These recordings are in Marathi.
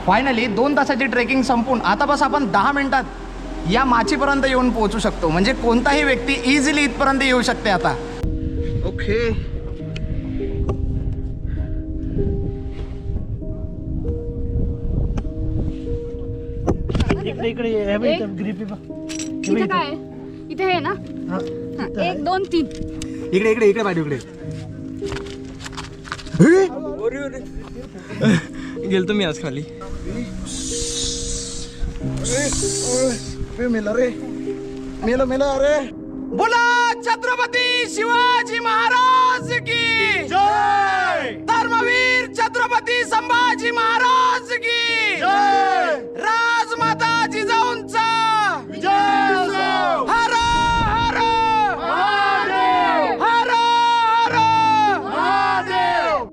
फायनली 2 तासाची ट्रेकिंग संपून आता बस आपण 10 मिनिटात या माचीपर्यंत येऊन पोहोचू शकतो. म्हणजे कोणताही व्यक्ती इझिली इथपर्यंत येऊ शकते आता. ओके, इकडे इथे काय इथे आहे ना. 1 2 3 इकडे पाहिजे इकडे. गेलतो मी आज खाली. मेला अरे. बोला छत्रपती शिवाजी महाराज की जय. धर्मवीर छत्रपती संभाजी महाराज की जय. राजमाता जिजाऊंचा विजय. हर हर महादेव. हर हर महादेव.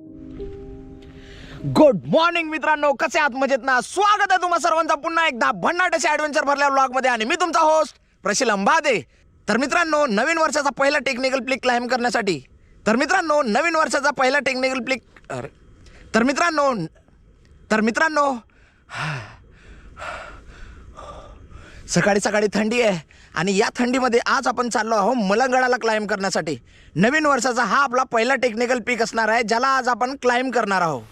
गुड मॉर्निंग मित्रांनो, कसे आहात? मजेत ना? स्वागत आहे तुम्हा सर्वांचा पुन्हा एकदा भन्नाट अशा ॲडव्हेंचर भरल्या व्लॉगमध्ये आणि मी तुमचा होस्ट प्रशील अंबादे. तर मित्रांनो, नवीन वर्षाचा पहिला टेक्निकल पीक क्लाइंब करण्यासाठी सकाळी सकाळी थंडी आहे आणि या थंडीमध्ये आज आपण चाललो आहोत मलंगडाला क्लाइंब करण्यासाठी. नवीन वर्षाचा हा आपला पहिला टेक्निकल पीक असणार आहे, ज्याला आज आपण क्लाइंब करणार आहोत.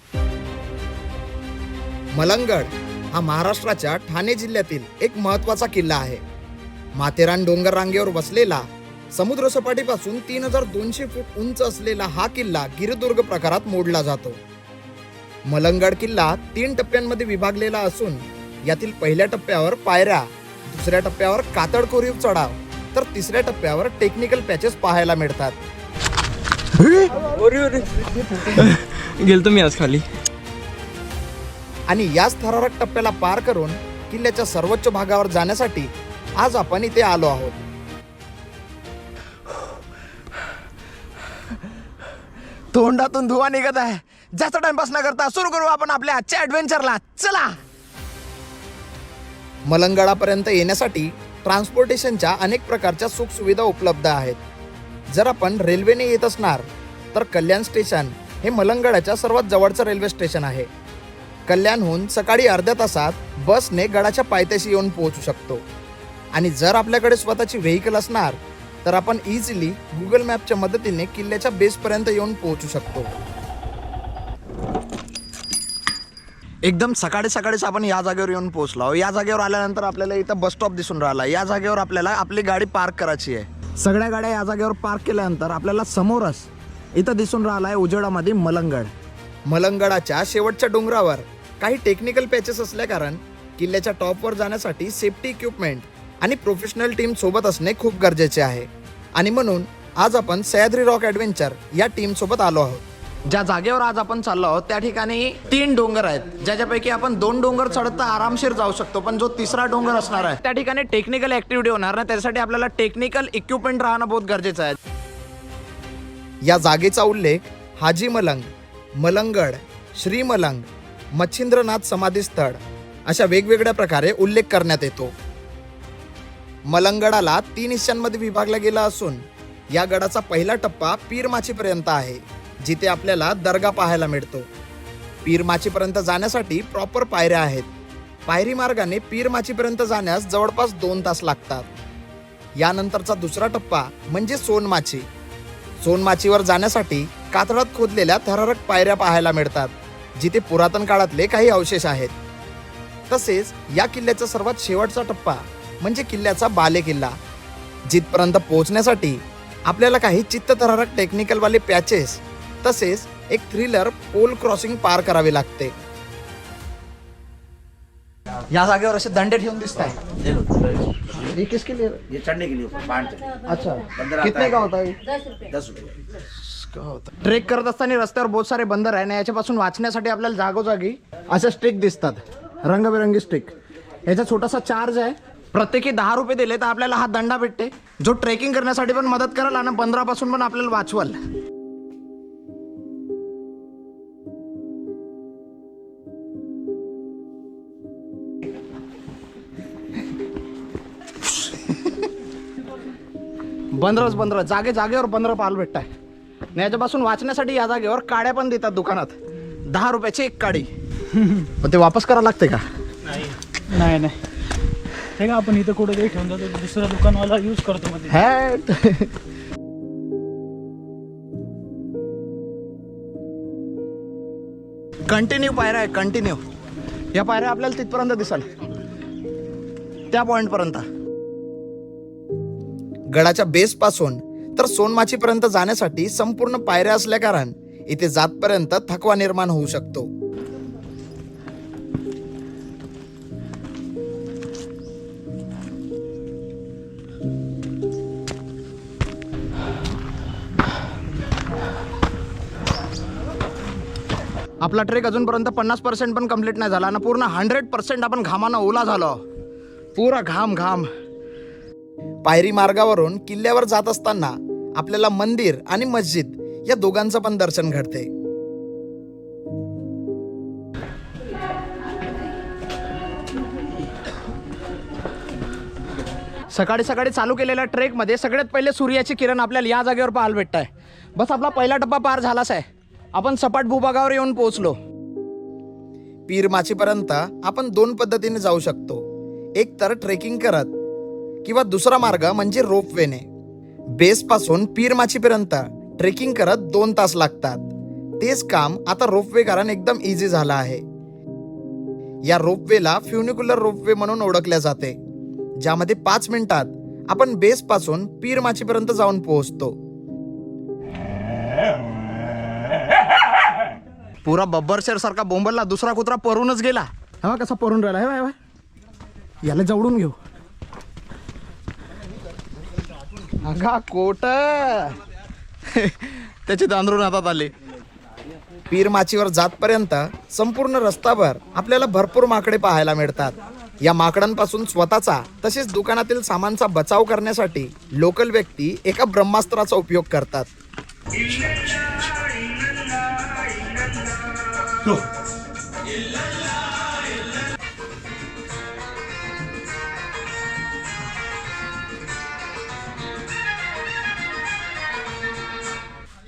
मलंगड हा महाराष्ट्राच्या ठाणे जिल्ह्यातील एक महत्त्वाचा किल्ला आहे. माथेरान डोंगर रांगेवर वसलेला, समुद्र सपाटीपासून 3200 फूट उंच असलेला हा किल्ला गिरिदुर्ग प्रकारात मोडला जातो. मलंगड किल्ला 3 टप्प्यांमध्ये विभागलेला असून यातील पहिल्या टप्प्यावर पायऱ्या, दुसऱ्या टप्प्यावर कातळ कोरीव चढाव, तर तिसऱ्या टप्प्यावर टेक्निकल पॅचेस पाहायला मिळतात. गेलतो मी आज खाली. आणि याच थरारक टप्प्याला पार करून किल्ल्याच्या सर्वोच्च भागावर जाण्यासाठी आज आपण इथे आलो आहोत. तोंडातून धुवा निघत आहे. जास्त टाइमपास न करता सुरू करू आपण आपल्या आजच्या ॲडव्हेंचरला. चला. मलंगडापर्यंत येण्यासाठी ट्रान्सपोर्टेशनच्या अनेक प्रकारच्या सुखसुविधा उपलब्ध आहेत. जर आपण रेल्वेने येत असणार तर कल्याण स्टेशन हे मलंगडाच्या सर्वात जवळचं रेल्वे स्टेशन आहे. कल्याणहून सकाळी अर्ध्या तासात बसने गडाच्या पायथ्याशी येऊन पोहोचू शकतो. आणि जर आपल्याकडे स्वतःची व्हेकल असणार तर आपण इझिली गुगल मॅपच्या मदतीने किल्ल्याच्या बेसपर्यंत येऊन पोहोचू शकतो. एकदम सकाळी सकाळीच आपण या जागेवर येऊन पोहोचलो. या जागेवर आल्यानंतर आपल्याला इथं बस स्टॉप दिसून राहिला. या जागेवर आपल्याला आपली गाडी पार्क करायची आहे. सगळ्या गाड्या या जागेवर पार्क केल्यानंतर आपल्याला समोरच इथं दिसून राहिला आहे उजेडामध्ये मलंगड. मलंगडाच्या शेवटच्या डोंगरावर काही टेक्निकल पॅचेस असल्या कारण किल्ल्याच्या टॉपवर जाण्यासाठी सेफ्टी इक्विपमेंट आणि प्रोफेशनल टीम सोबत असणे खूप गरजेचे आहे. आणि म्हणून आज आपण सह्याद्री रॉक ॲडव्हेंचर या टीम सोबत आलो आहोत. ज्या जागेवर आज आपण चाललो आहोत त्या ठिकाणी 3 डोंगर आहेत, ज्याच्यापैकी आपण 2 डोंगर चढता आरामशीर जाऊ शकतो. पण जो तिसरा डोंगर असणार आहे त्या ठिकाणी टेक्निकल ऍक्टिव्हिटी होणार ना, त्यासाठी आपल्याला टेक्निकल इक्विपमेंट राहणं बहुत गरजेचं आहे. या जागेचा उल्लेख हाजी मलंग, मलंगड, श्री मलंग, मच्छिंद्रनाथ समाधी स्थळ अशा वेगवेगळ्या प्रकारे उल्लेख करण्यात येतो. मलंगडाला 3 हिस्सांमध्ये विभागला गेला असून या गडाचा पहिला टप्पा पीरमाचीपर्यंत आहे, जिथे आपल्याला दर्गा पाहायला मिळतो. पीरमाचीपर्यंत जाण्यासाठी प्रॉपर पायऱ्या आहेत. पायरी मार्गाने पीरमाचीपर्यंत जाण्यास जवळपास 2 तास लागतात. यानंतरचा दुसरा टप्पा म्हणजे सोनमाची. सोनमाचीवर जाण्यासाठी कातळात खोदलेल्या थरारक पायऱ्या पाहायला मिळतात, जिथे पुरातन काळातले काही अवशेष आहेत. तसेच या किल्ल्याचा सर्वात शेवटचा टप्पा म्हणजे किल्ल्याचा बाले किल्ला, जिथपर्यंत पोहोचण्यासाठी आपल्याला काही चित्तथरारक टेक्निकलवाले पॅचेस तसेच एक थ्रिलर पोल क्रॉसिंग पार करावे लागते. या जागेवर असे दंडे ठेवून दिसत आहे. ये किसके लिए? ये चढ़ने के लिए पहाड़ चढ़ने। अच्छा, 15 कितने का होता है? 10 रुपये। ट्रेक करत असताना रस्त्यावर बहुत सारे बंदर आहे ना, याच्यापासून वाचण्यासाठी आपल्याला जागोजागी अशा स्टिक दिसतात, रंगबिरंगी स्टिक. याचा छोटासा चार्ज आहे. प्रत्येकी 10 रुपये दिले तर आपल्याला हा दंडा भेटते, जो ट्रेकिंग करण्यासाठी पण मदत करेल आणि बंदरापासून पण आपल्याला वाचवाल. बंदर जागेवर बंदर पाहायला भेटत आहे. याच्यापासून वाचण्यासाठी या जागेवर काड्या पण देतात दुकानात. 10 रुपयाची एक काडी. पण ते वापस करावं लागते का? नाही नाही हे का आपण इथं कुठं काही ठेवून जातो दुसरा दुकानवाला यूज करतो मध्ये. हॅट. कंटिन्यू पायऱ्या आहे, कंटिन्यू. या पायऱ्या आपल्याला तिथपर्यंत दिसाल, त्या पॉइंट पर्यंत. गडाच्या बेस पासून तर सोनमाची पर्यंत जाण्यासाठी संपूर्ण पायऱ्या असल्या कारण इथे जातपर्यंत थकवा निर्माण होऊ शकतो. आपला ट्रेक अजूनपर्यंत 50% पण कम्प्लीट नाही झाला आणि पूर्ण 100% आपण घामानं ओला झालो. पुरा घाम घाम. पायरी मार्गावरून किल्ल्यावर जात असताना आपल्याला मंदिर आणि मस्जिद या दोघांचं पण दर्शन घडते. सकाळी सकाळी चालू केलेल्या ट्रेकमध्ये सगळ्यात पहिले सूर्याची किरण आपल्याला या जागेवर पाहायला भेटत आहे. बस आपला पहिला टप्पा पार झालाच आहे. आपण सपाट भूभागावर येऊन पोहोचलो. पीरमाचीपर्यंत आपण दोन पद्धतीने जाऊ शकतो. एक तर ट्रेकिंग करत किंवा दुसरा मार्ग म्हणजे रोपवेने. बेस पासून पीरमाचीपर्यंत ट्रेकिंग करत 2 तास लागतात. तेच काम आता रोपवे कारण एकदम इझी झालं आहे. या रोपवेला फ्युनिक्युलर रोपवे म्हणून ओळखल्या जाते, ज्यामध्ये 5 मिनिटात आपण बेस पासून पीरमाचीपर्यंत जाऊन पोहोचतो. पुरा बब्बर शेर सारखा बोंबलला दुसरा कुत्रा परूनच गेला. हा कसा परून राहिला. हे याला जवळून घेऊ. अगा कोट त्याची तांदूळ हातात आले. पीरमाचीवर जातपर्यंत संपूर्ण रस्ताभर आपल्याला भरपूर माकडे पाहायला मिळतात. या माकडांपासून स्वतःचा तसेच दुकानातील सामानचा बचाव करण्यासाठी लोकल व्यक्ती एका ब्रह्मास्त्राचा उपयोग करतात.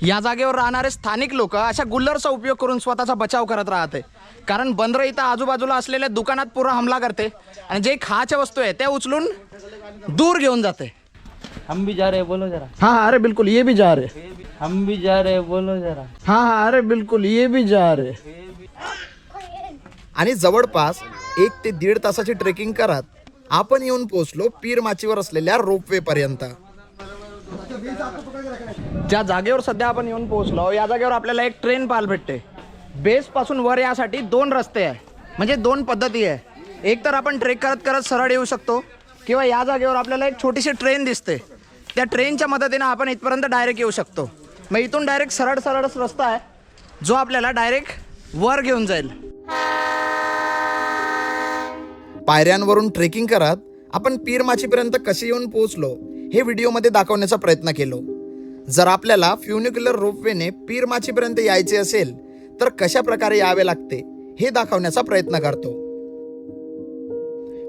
या जागेवर राहणारे स्थानिक लोक अशा गुल्लरचा उपयोग करून स्वतःचा बचाव करत राहते. कारण बंदर इथं आजूबाजूला असलेल्या दुकानात पुरा हमला करते आणि जे खायच्या वस्तू आहे त्या उचलून दूर घेऊन जाते. हम भी जा रहे बोलो जरा. हाँ अरे बिल्कुल ये भी जा रहे. हम भी जा रहे बोलो जरा. हाँ अरे बिल्कुल ये भी जा रहे. आणि जवळपास 1 ते 1.5 तासाची ट्रेकिंग करत आपण येऊन पोहोचलो पीरमाचीवर असलेल्या रोपवे पर्यंत. ज्या जागेवर सध्या आपण येऊन पोहोचलो या जागेवर आपल्याला एक ट्रेन पाहायला भेटते. बेस पासून वर यासाठी 2 रस्ते आहे, म्हणजे 2 पद्धती आहे. एक तर आपण ट्रेक करत करत सरळ येऊ शकतो किंवा या जागेवर आपल्याला एक छोटीशी ट्रेन दिसते. त्या ट्रेनच्या मदतीने आपण इथपर्यंत डायरेक्ट येऊ शकतो. मग इथून डायरेक्ट सरळच रस्ता आहे जो आपल्याला डायरेक्ट वर घेऊन जाईल. पायऱ्यांवरून ट्रेकिंग करत आपण पीरमाचीपर्यंत कसे येऊन पोहोचलो हे व्हिडिओमध्ये दाखवण्याचा प्रयत्न केलो. जर आपल्याला फ्युनिक्युलर रोपवेने पीरमाचीपर्यंत यायचे असेल तर कशा प्रकारे यावे लागते हे दाखवण्याचा प्रयत्न करतो.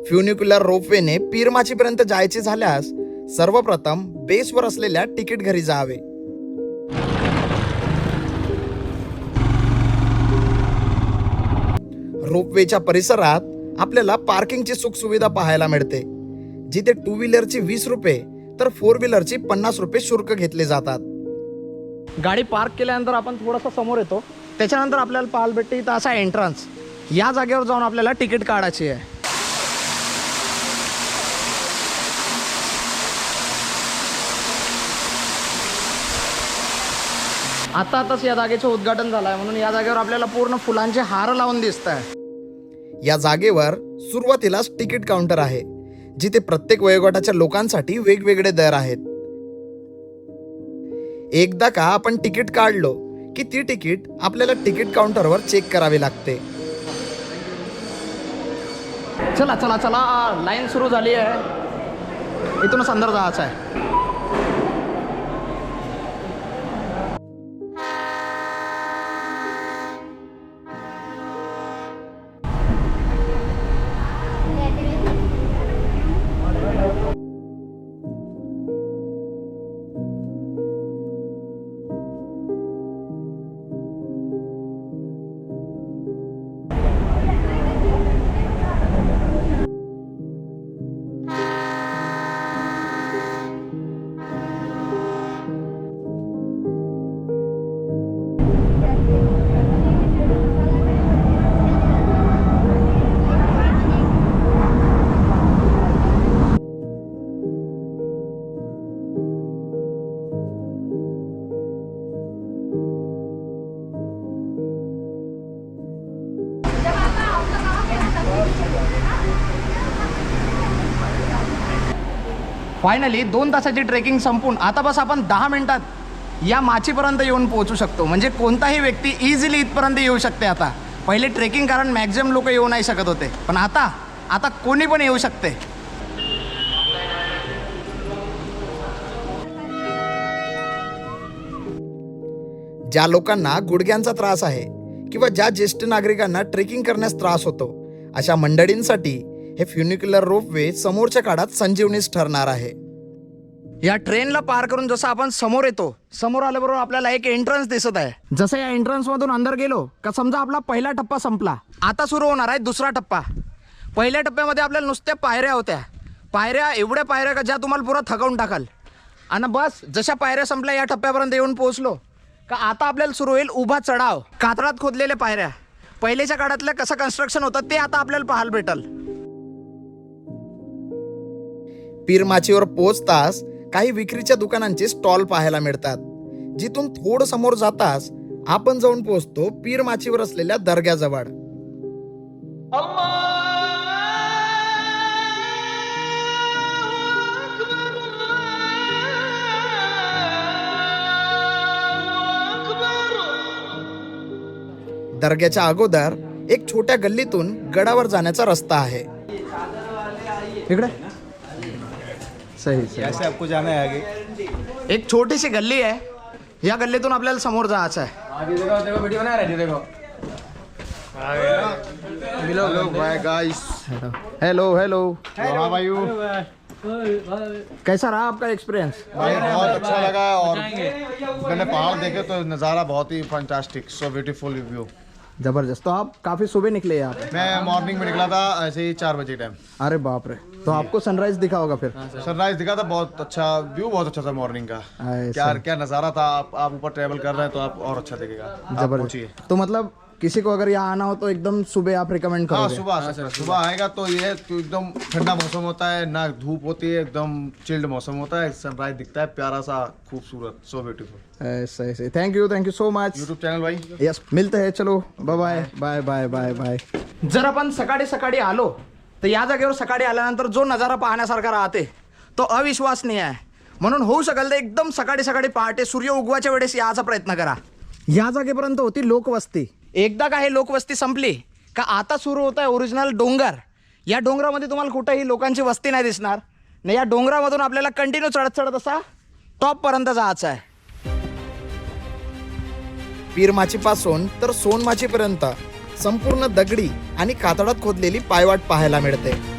फ्युनिक्युलर रोपवेने पीरमाचीपर्यंत जायचे झाल्यास सर्वप्रथम बेसवर असलेल्या तिकीट घरी जावे. रोपवेच्या परिसरात आपल्याला पार्किंगची सुखसुविधा पाहायला मिळते, जिथे 2 व्हीलरची 20 रुपये तर 4 व्हीलरची 50 रुपये शुल्क घेतले जातात. गाडी पार्क केल्यानंतर आपण थोडंसं समोर येतो. त्याच्यानंतर आपल्याला पाहायला भेटते इथं असा एंट्रन्स. या जागेवर जाऊन आपल्याला तिकीट काढायची आहे. आताच या जागेचं उद्घाटन झालं आहे, म्हणून या जागेवर आपल्याला पूर्ण फुलांचे हार लावून दिसत आहे. या जागेवर सुरुवातीलाच तिकीट काउंटर आहे, जिथे प्रत्येक वयोगटाच्या लोकांसाठी वेगवेगळे दर आहेत. एकदा का आपण तिकीट काढलो की ती तिकीट आपल्याला तिकीट काउंटरवर चेक करावी लागते. चला चला चला लाईन सुरू झाली आहे. इथूनच अंदर जायचं आहे. फायनली 2 तासाची ट्रेकिंग संपून आता बस आपण 10 मिनिटात या माचीपर्यंत येऊन पोहोचू शकतो. म्हणजे कोणताही व्यक्ती इझिली इथपर्यंत येऊ शकते. आता पहिले ट्रेकिंग कारण मॅक्झिमम लोक येऊ नाही शकत होते, पण आता कोणी पण येऊ शकते. ज्या लोकांना गुडघ्यांचा त्रास आहे किंवा ज्या ज्येष्ठ नागरिकांना ट्रेकिंग करण्यास त्रास होतो अशा मंडळींसाठी हे फ्युनिक्युलर रोपवे समोरच्या काळात संजीवनीच ठरणार आहे. या ट्रेनला पार करून जसं आपण समोर येतो, समोर आल्याबरोबर आपल्याला एक एंट्रन्स दिसत आहे. जसं या एंट्रन्स मधून अंदर गेलो का समजा आपला पहिला टप्पा संपला. आता सुरू होणार आहे दुसरा टप्पा. पहिल्या टप्प्यामध्ये आपल्याला नुसत्या पायऱ्या होत्या. पायऱ्या एवढ्या पायऱ्या का ज्या तुम्हाला पुरा थकवून टाकाल. आणि बस जशा पायऱ्या संपल्या या टप्प्यापर्यंत येऊन पोहोचलो का आता आपल्याला सुरू होईल उभा चढाव. कातळात खोदलेल्या पायऱ्या. पहिलेच्या काळातलं कसं कन्स्ट्रक्शन होतं ते आता आपल्याला पाहायला भेटल. पीरमाचीवर पोहोचताच काही विक्रीच्या दुकानांचे स्टॉल पाहायला मिळतात. जिथून थोडं समोर जाताच आपण जाऊन पोहोचतो पीरमाचीवर असलेल्या दर्ग्याजवळ. दर्ग्याच्या अगोदर एक छोट्या गल्लीतून गडावर जाण्याचा रस्ता आहे. इकडे सही आपको जाना है आगे. एक छोटीशी गल्ली आहे. या गल्लीतून आपल्याला समोर जायचं आहे. Hello bye guys. Hello hello. How are you? कैसा रहा आपका एक्सपीरियंस? भाई बहुत अच्छा लगा और मैंने पहाड़ देखे तो नज़ारा बहुत ही फैंटास्टिक, सो ब्यूटीफुल व्यू. जबरदस्त. तो आप काफी सुबह निकले यहाँ पे? मैं मॉर्निंग में निकला था ऐसे ही 4 बजे टाइम. अरे बाप रे. तो आपको सनराइज दिखा होगा फिर? सनराइज दिखा था. बहुत अच्छा व्यू, बहुत अच्छा था मॉर्निंग का. क्या क्या नज़ारा था. आप ऊपर ट्रेवल कर रहे हैं तो आप और अच्छा दिखेगा. आप पहुंचिए. तो मतलब किसी को अगर यहाँ आना हो तो एकदम सुबह आप रिकमेंड हाँ, करोगे? सुबह आ सकते हैं. सुबह आएगा तो ये है कि एकदम ठंडा मौसम होता है, ना धूप होती है, एकदम चिल्ड मौसम होता है. सनराइज दिखता है प्यारा सा, खूबसूरत, सो ब्यूटीफुल. ऐसे ऐसे. Thank you so much. YouTube channel भाई. यस, मिलते हैं. चलो bye bye bye bye bye bye. जर आपण सकाळी सकाळी आलो तर या जागेवर सकाळी आल्यानंतर जो नजारा पाहण्यासारखा राहते तो अविश्वसनीय आहे. म्हणून होऊ शकेल तर एकदम सकाळी सकाळी पहाटे सूर्य उगवाच्या वेळेस याचा प्रयत्न करा. या जागेपर्यंत होती लोकवस्ती. एकदा का हे लोकवस्ती संपली का आता सुरू होत आहे ओरिजिनल डोंगर. या डोंगरामध्ये तुम्हाला कुठेही लोकांची वस्ती नाही दिसणार. नाही, या डोंगरामधून आपल्याला कंटिन्यू चढत चढत असा टॉपपर्यंत जायचं आहे. पीरमाचीपासून तर सोनमाचीपर्यंत संपूर्ण दगडी आणि कातळात खोदलेली पायवाट पाहायला मिळते.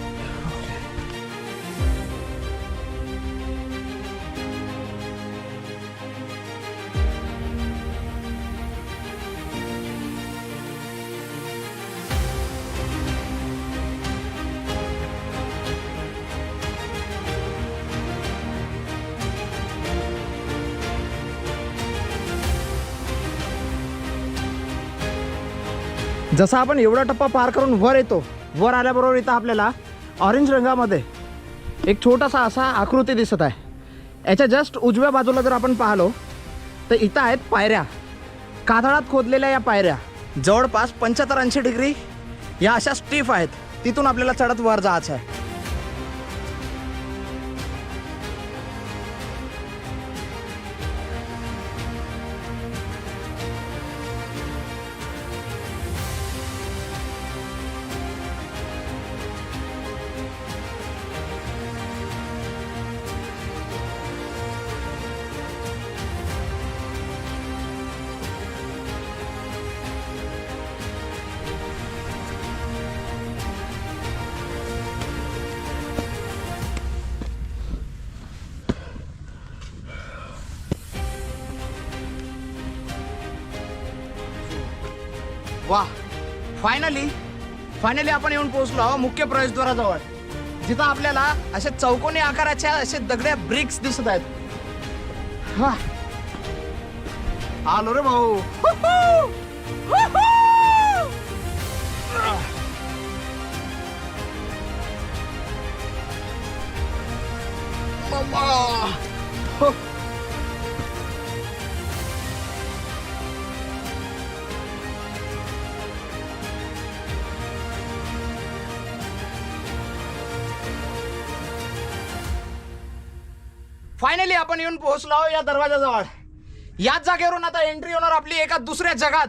जसा आपण एवढा टप्पा पार करून वर येतो, वर आल्याबरोबर इथं आपल्याला ऑरेंज रंगामध्ये एक छोटासा असा आकृती दिसत आहे. याच्या जस्ट उजव्या बाजूला जर आपण पाहिलो तर इथं आहेत पायऱ्या. कातळात खोदलेल्या या पायऱ्या जवळपास 75-80 डिग्री या अशा स्टीफ आहेत. तिथून आपल्याला चढत वर जायचं आहे. वाह, फायनली आपण येऊन पोहोचलो मुख्य प्रवेशद्वाराजवळ. जिथं आपल्याला असे चौकोनी आकाराच्या असे दगड्या ब्रिक्स दिसत आहेत. आलो रे भाऊ. फायनली आपण येऊन पोहोचलो आहोत या दरवाजाजवळ. याच जागेवरून आता एंट्री होणार आपली एका दुसऱ्या जगात.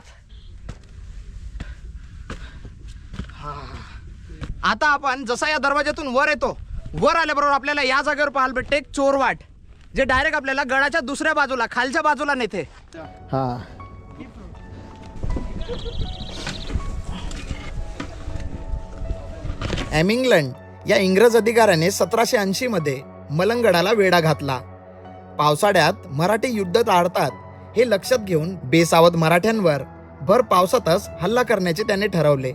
आता आपण जसा या दरवाजातून वर येतो, वर आल्याबरोबर आपल्याला या जागेवर पाहायला भेटते एक चोरवाट, जे डायरेक्ट आपल्याला गडाच्या दुसऱ्या बाजूला, खालच्या बाजूला नेते. हा, एमिंग्लंड या इंग्रज अधिकाऱ्याने 1780 मध्ये मलंगडाला वेढा घातला. पावसाळ्यात मराठी युद्ध टाळतात हे लक्षात घेऊन बेसावध मराठ्यांवर भर पावसातच हल्ला करण्याचे त्याने ठरवले.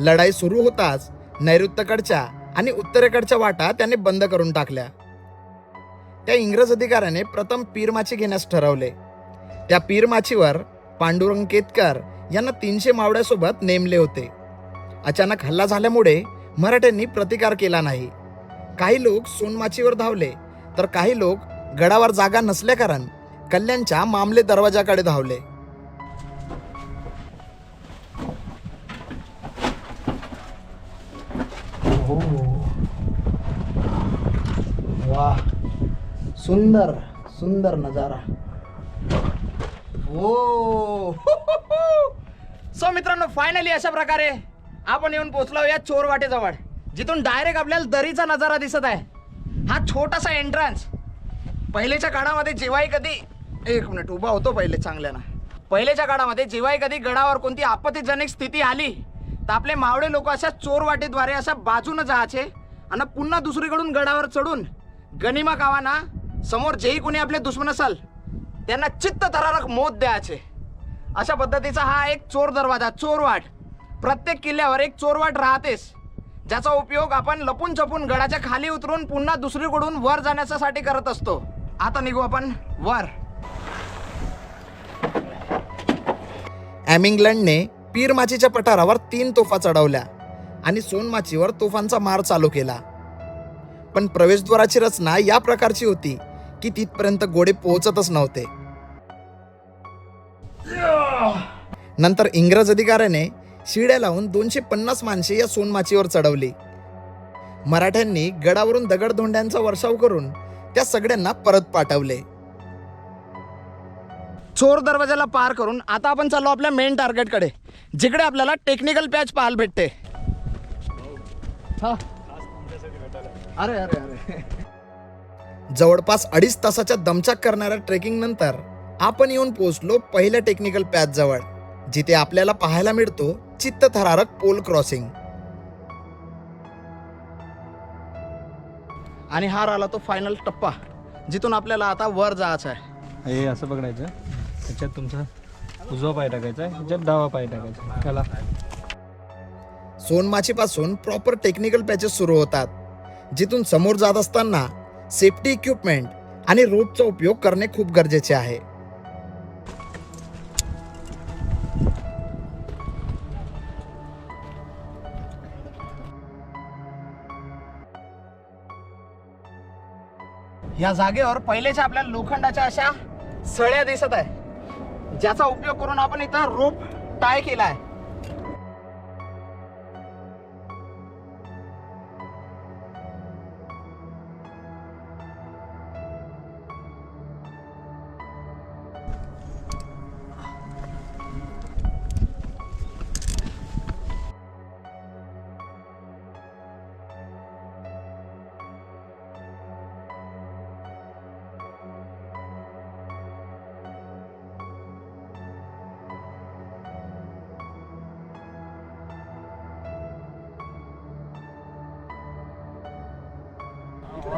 लढाई सुरू होताच नैऋत्येकडच्या आणि उत्तरेकडच्या वाटा त्याने बंद करून टाकल्या. त्या इंग्रज अधिकाऱ्याने प्रथम पीरमाची घेण्यास ठरवले. त्या पीरमाचीवर पांडुरंग केतकर यांना 300 मावळ्यासोबत नेमले होते. अचानक हल्ला झाल्यामुळे मराठ्यांनी प्रतिकार केला नाही. काही लोक सोनमाचीवर धावले तर काही लोक गडावर जागा नसल्याकारण कल्याणच्या मामले दरवाजाकडे धावले. वाह, सुंदर सुंदर नजारा. ओ सो मित्रांनो, फायनली अशा प्रकारे आपण येऊन पोहोचलो या चोर वाटेजवळ, जिथून डायरेक्ट आपल्याला दरीचा नजारा दिसत आहे. हा छोटासा एंट्रन्स. पहिलेच्या काळामध्ये जेव्हाही कधी, एक मिनिट उभा होतो पहिले चांगल्यानं. पहिलेच्या काळामध्ये जेव्हाही कधी गडावर कोणती आपत्तीजनक स्थिती आली तर आपले मावळे लोक अशा चोर वाटेद्वारे अशा बाजूनं जायचे आणि पुन्हा दुसरीकडून गडावर चढून गनिमा कावाना समोर जेही कोणी आपले दुश्मन असाल त्यांना चित्त थरारक मोत द्यायचे. अशा पद्धतीचा हा एक चोर दरवाजा, चोरवाट. प्रत्येक किल्ल्यावर एक चोरवाट राहतेच, ज्याचा उपयोग आपण लपून छपून गडाच्या खाली उतरून पुन्हा दुसरीकडून वर जाण्यासाठी करत असतो. आता निघू आपण वर. एमिंग्लंडने पीरमाचीच्या पठारावर 3 तोफा चढवल्या आणि सोनमाचीवर तोफांचा मार चालू केला. पण प्रवेशद्वाराची रचना या प्रकारची होती की तिथपर्यंत घोडे पोहोचतच नव्हते. नंतर इंग्रज अधिकाऱ्याने शिड्या लावून 250 माणसे या सोनमाचीवर चढवली. मराठ्यांनी गडावरून दगडधोंड्यांचा वर्षाव करून त्या सगळ्यांना परत पाठवले. चोर दरवाजाला पार करून आता आपण चाललो आपल्या मेन टार्गेटकडे, जिकडे आपल्याला टेक्निकल पॅच पाहायला भेटते. अरे अरे अरे, जवळपास 2.5 तासाच्या दमछाक करणाऱ्या ट्रेकिंग नंतर आपण येऊन पोहोचलो पहिल्या टेक्निकल पॅच जवळ, जिथे आपल्याला पाहायला मिळतो चित्तथरारक पोल क्रॉसिंग. आणि हा राहिला तो फायनल टप्पा, जिथून आपल्याला आता वर जायचं आहे. हे असं पकडायचं, त्याच्यात तुमचा उजवा पाय टाकायचा आहे, त्याच्यात डावा पाय टाकायचा. चला. सोनमाचीपासून प्रॉपर टेक्निकल पॅचेस सुरू होतात, जिथून समोर जात असताना सेफ्टी इक्विपमेंट आणि रोपचा उपयोग करणे खूप गरजेचे आहे. या जागेवर पहिलेच्या आपल्या लोखंडाच्या अशा सळ्या दिसत आहे, ज्याचा उपयोग करून आपण इथं रोप टाय केला आहे.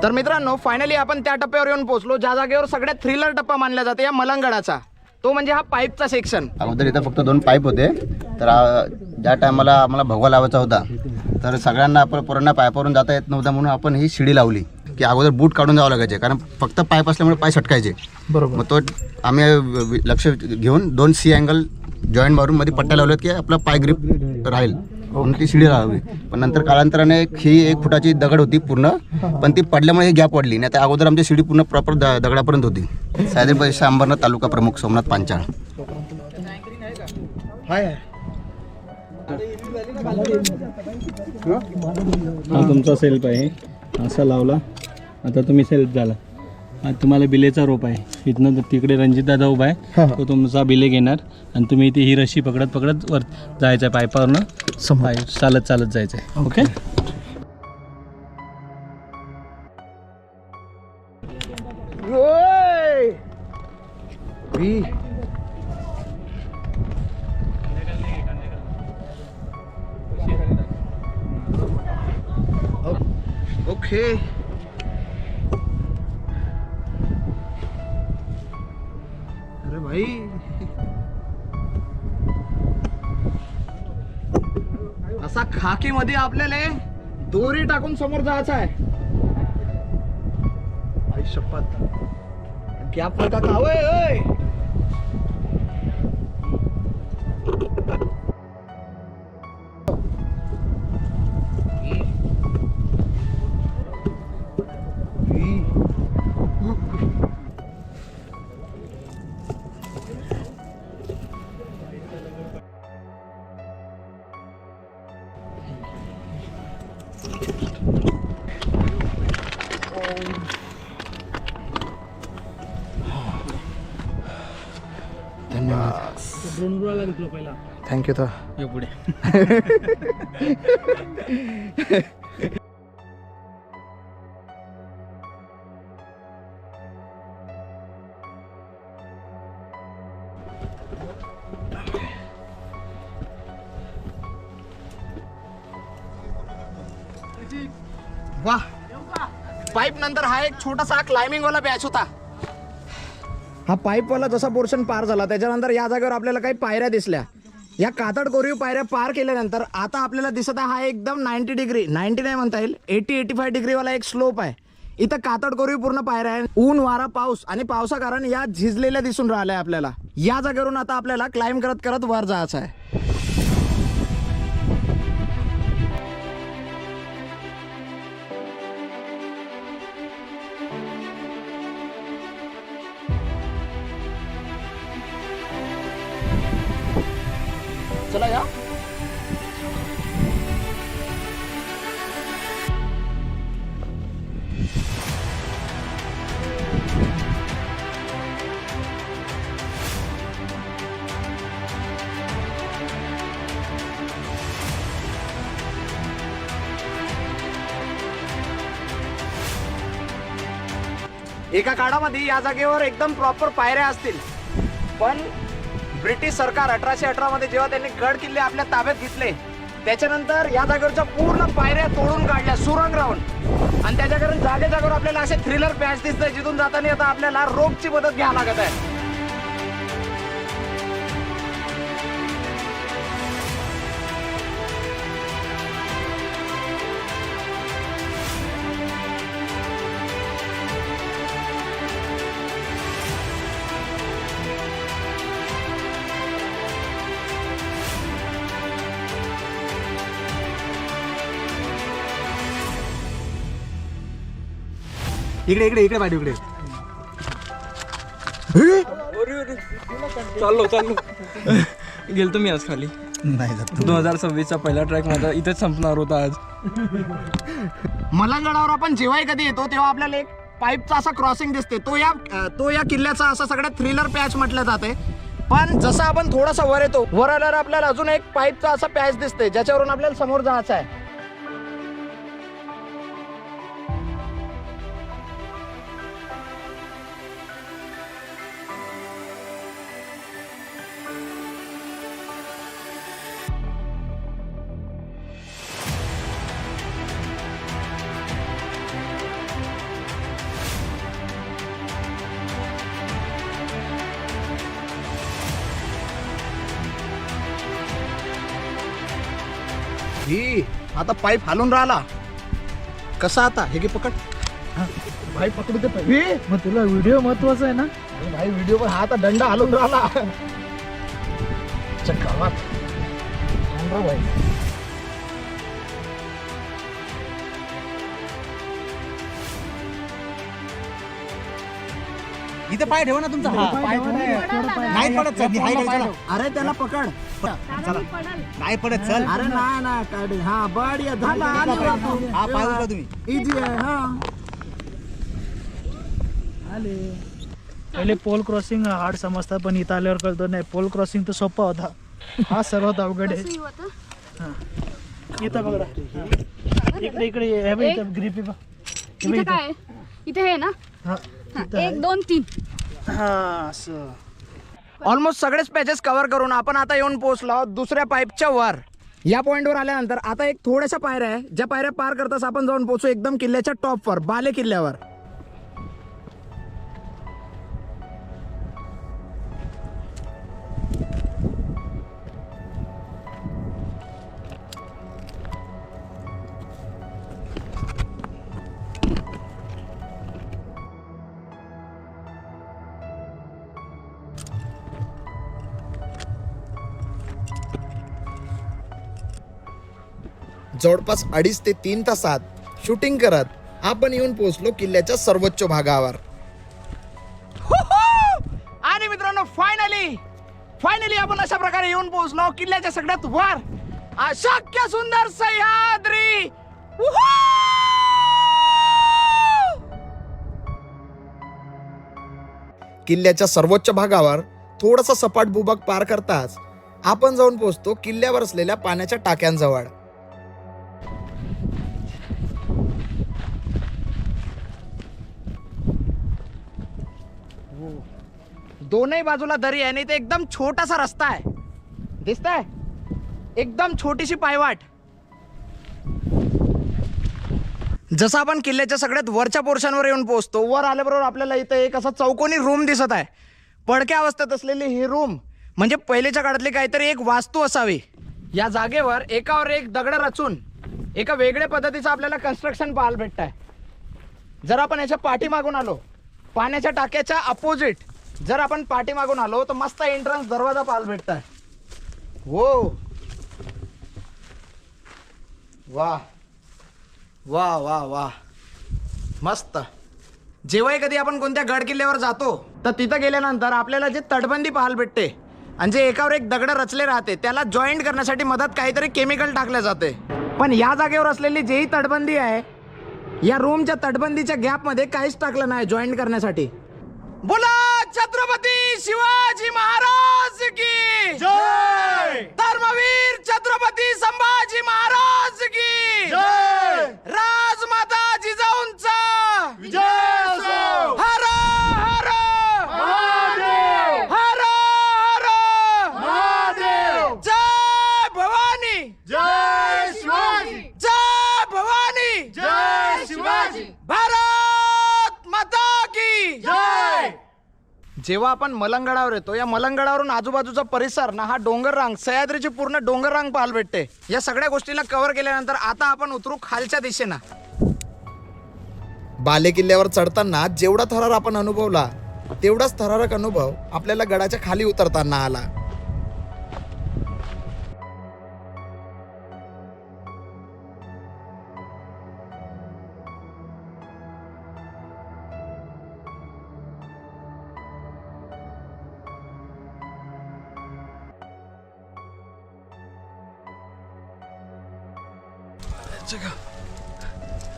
तर मित्रांनो, फायनली आपण त्या टप्प्यावर येऊन पोहोचलो ज्या जागेवर सगळ्यात थ्रिलर टप्पा मानला जाते या मलंगडाचा. तो म्हणजे हा पाईपचा सेक्शन. अगोदर इथं फक्त 2 पाईप होते. तर ज्या टायमाला आम्हाला भगवा लावायचा होता तर सगळ्यांना आपण पोरांना पाईपावरून जाता येत नव्हता, म्हणून आपण ही शिडी लावली की अगोदर बूट काढून जावं लागायचे, कारण फक्त पाईप असल्यामुळे पाय सटकायचे. बरोबर. मग तो आम्ही लक्ष घेऊन 2 सी अँगल जॉईंट मारून मध्ये पट्ट्या लावल्यात की आपला पाय ग्रिप राहील, म्हणून ती शिडी लावली. पण नंतर कालांतराने ही 1 फुटाची दगड होती पूर्ण, पण ती पडल्यामुळे गॅप पडली. नाही तर अगोदर आमची शिडी पूर्ण प्रॉपर दगडापर्यंत होती. सह्याद्री परिषद अंबरनाथ तालुका प्रमुख सोमनाथ पांचाळ. हा तुमचा सेल्फ आहे, असा लावला. आता तुम्ही सेल्फ झाला. तुम्हाला बिलेचा रोप आहे. इथनं तिकडे रणजित दादा उभा आहे, तो तुमचा बिले घेणार आणि तुम्ही इथे ही रशी पकडत पकडत वर जायचं आहे पायपावरनं, चालत चालत जायचं आहे. ओके. ओके. अरे भाई असा खाकी मध्ये आपल्याला दोरी टाकून समोर जायचं आहे. आई शपथ क्या फरक का ओय. थँक्यू तर ये पुढे. वाह. पाईप नंतर हा एक छोटासा क्लाइम्बिंग वाला बॅच होता. हा पाईप वाला जसा पोर्शन पार झाला त्याच्यानंतर या जागेवर आपल्याला काही पायऱ्या दिसल्या. या कातड कोरीव पायऱ्या पार केल्यानंतर आता आपल्याला दिसत आहे हा एकदम 90 डिग्री 90 नाही म्हणता येईल 80-85 डिग्री वाला एक स्लोप आहे. इथं कातड कोरीव पूर्ण पायऱ्या आहे. ऊन वारा पाऊस आणि पावसा कारण या झिजलेल्या दिसून राहिल्या आपल्याला. या जागेवरून आता आपल्याला क्लाइम्ब करत करत वर जायचं आहे. चला या. एका काळामध्ये या जागेवर एकदम प्रॉपर पायऱ्या असतील, पण ब्रिटिश सरकार 1818 मध्ये जेव्हा त्यांनी गड किल्ले आपल्या ताब्यात घेतले त्याच्यानंतर या जागेवरच्या पूर्ण पायऱ्या तोडून काढल्या सुरंग राहून. आणि त्याच्या कारण जागेवर आपल्याला असे थ्रिलर पॅच दिसतंय जिथून जाताना आता आपल्याला रोपची मदत घ्यावी लागत आहे. इकडे इकडे इकडे पाहिजे. इकडे चाललो गेलतो मी आज खाली. नाही 2026चा पहिला ट्रॅक माझा इथेच संपणार होता आज. मलंगडावर आपण जेव्हाही कधी येतो तेव्हा आपल्याला एक पाईपचा असा क्रॉसिंग दिसते. तो या किल्ल्याचा असा सगळ्यात थ्रिलर पॅच म्हटलं जाते. पण जसं आपण थोडासा वर येतो वर आल्यावर आपल्याला अजून एक पाईपचा असा पॅच दिसते ज्याच्यावरून आपल्याला समोर जायचं आहे. ही आता पाईप हालून राहिला कसा. आता हे घे पकड. भाई पकडू दे पाईप. मग तुला व्हिडिओ महत्वाचा आहे ना. भाई व्हिडिओ पण हा आता दंडा हालून राहिला. गावात भाई इथे पाय ठेवा ना तुमचा. नाही पडत सर. अरे त्याला पकड. नाही पडत चल. अरे ना काढ. हा बढिया हा पाय तुम्ही. इझी आहे. हा आले. पहिले पोल क्रॉसिंग हार्ड समजतात पण इथं आल्यावर कळतो नाही पोल क्रॉसिंग तर सोपा होता. हा सर्वात अवघड आहे. कसं येऊ आता? हा. इथं बघा इकडे इकडे हे बघ इथं ग्रिप बघ. इथे काय आहे? इथे हे ना हा हा, 1 2 3. हा असं. ऑलमोस्ट सगळेच पॅचेस कव्हर करून आपण आता येऊन पोहोचलो आहोत दुसऱ्या पाईपच्या वर. या पॉईंटवर आल्यानंतर आता एक थोड्याशा पायऱ्या आहे, ज्या पायऱ्या पार करताच आपण जाऊन पोहोचू एकदम किल्ल्याच्या टॉपवर, बाले किल्ल्यावर. जवळपास 2.5 ते 3 तासात शूटिंग करत आपण येऊन पोहोचलो किल्ल्याच्या सर्वोच्च भागावर. आणि मित्रांनो फायनली आपण अशा प्रकारे येऊन पोहोचलो किल्ल्याच्या सगळ्यात वर, अशक्य सुंदर सह्याद्री. किल्ल्याच्या सर्वोच्च भागावर थोडासा सपाट भूभाग पार करताच आपण जाऊन पोहोचतो किल्ल्यावर असलेल्या पाण्याच्या टाक्यांजवळ. दोनही बाजूला दरी आहे आणि ते एकदम छोटासा रस्ता आहे, दिसतंय? एकदम छोटीशी पायवाट. जसं आपण किल्ल्याच्या सगळ्यात वरच्या पोर्शनवर येऊन पोहोचतो, वर आल्याबरोबर आपल्याला इथं एक असा चौकोनी रूम दिसत आहे. पडक्या अवस्थेत असलेली ही रूम म्हणजे पहिलेच्या काळातली काहीतरी एक वास्तू असावी. या जागेवर एकावर एक दगड रचून एका वेगळ्या पद्धतीचं आपल्याला कन्स्ट्रक्शन पाहायला भेटत आहे. जर आपण याच्या पाठीमागून आलो, पाण्याच्या टाक्याच्या अपोजिट जर आपण पाठीमागून आलो तर मस्त एंट्रन्स दरवाजा पाहायला भेटत आहे. हो वा वा वा वा मस्त. जेव्हाही कधी आपण कोणत्या गड किल्ल्यावर जातो तर तिथं गेल्यानंतर आपल्याला जे तटबंदी पाहायला भेटते आणि जे एकावर एक दगड रचले राहते त्याला जॉईंट करण्यासाठी मदत काहीतरी केमिकल टाकले जाते. पण या जागेवर असलेली जेही तटबंदी आहे, या रूमच्या तटबंदीच्या गॅपमध्ये काहीच टाकलं नाही जॉईंट करण्यासाठी. बोला छत्रपती शिवाजी महाराज की जय. धर्मवीर छत्रपती संभाजी महाराज की जय. राजमाता जिजाऊंचा विजय असो. हर हर महादेव. हर हर महादेव. जय भवानी. जय शिवाजी. जय भवानी. जय शिवाजी. भारत माता की जय. जेव्हा आपण मलंगडावर येतो, या मलंगडावरून आजूबाजूचा परिसर ना हा डोंगर रांग, सह्याद्रीची पूर्ण डोंगर रांग पाहायला भेटते. या सगळ्या गोष्टीला कव्हर केल्यानंतर आता आपण उतरू खालच्या दिशेनं. बाले किल्ल्यावर चढताना जेवढा थरार आपण अनुभवला तेवढाच थरारक अनुभव आपल्याला गडाच्या खाली उतरताना आला.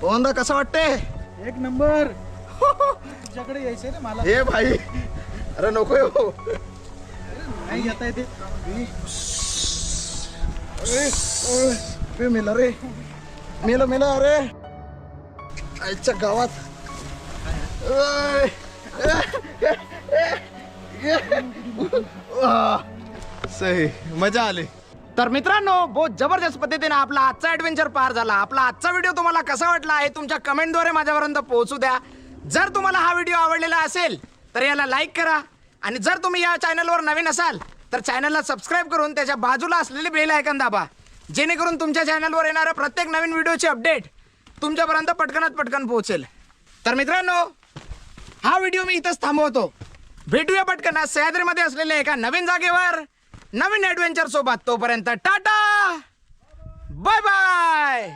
पोहंदा कसं वाटते? एक नंबर. तुझ्याकडे यायचंय रे मला. हे भाई अरे नको हो. नाही येता येते. अरे मेला रे, मेला अरे आईच्या गावात. सही मजा आली. तर मित्रांनो बहुत जबरदस्त पद्धतीने आपला आजचा ॲडव्हेंचर पार झाला. आपला आजचा व्हिडिओ तुम्हाला कसा वाटला आहे तुमच्या कमेंटद्वारे माझ्यापर्यंत पोहोचू द्या. जर तुम्हाला हा व्हिडिओ आवडलेला असेल तर याला लाईक करा आणि जर तुम्ही या चॅनलवर नवीन असाल तर चॅनलला सबस्क्राईब करून त्याच्या बाजूला असलेले बेल आयकॉन दाबा, जेणेकरून तुमच्या चॅनलवर येणाऱ्या प्रत्येक नवीन व्हिडिओची अपडेट तुमच्यापर्यंत पटकन पोहोचेल. तर मित्रांनो हा व्हिडिओ मी इथंच थांबवतो. भेटूया पटकन सह्याद्रीमध्ये असलेल्या एका नवीन जागेवर नवीन ॲडव्हेंचर सोबत. तोपर्यंत टाटा बाय बाय.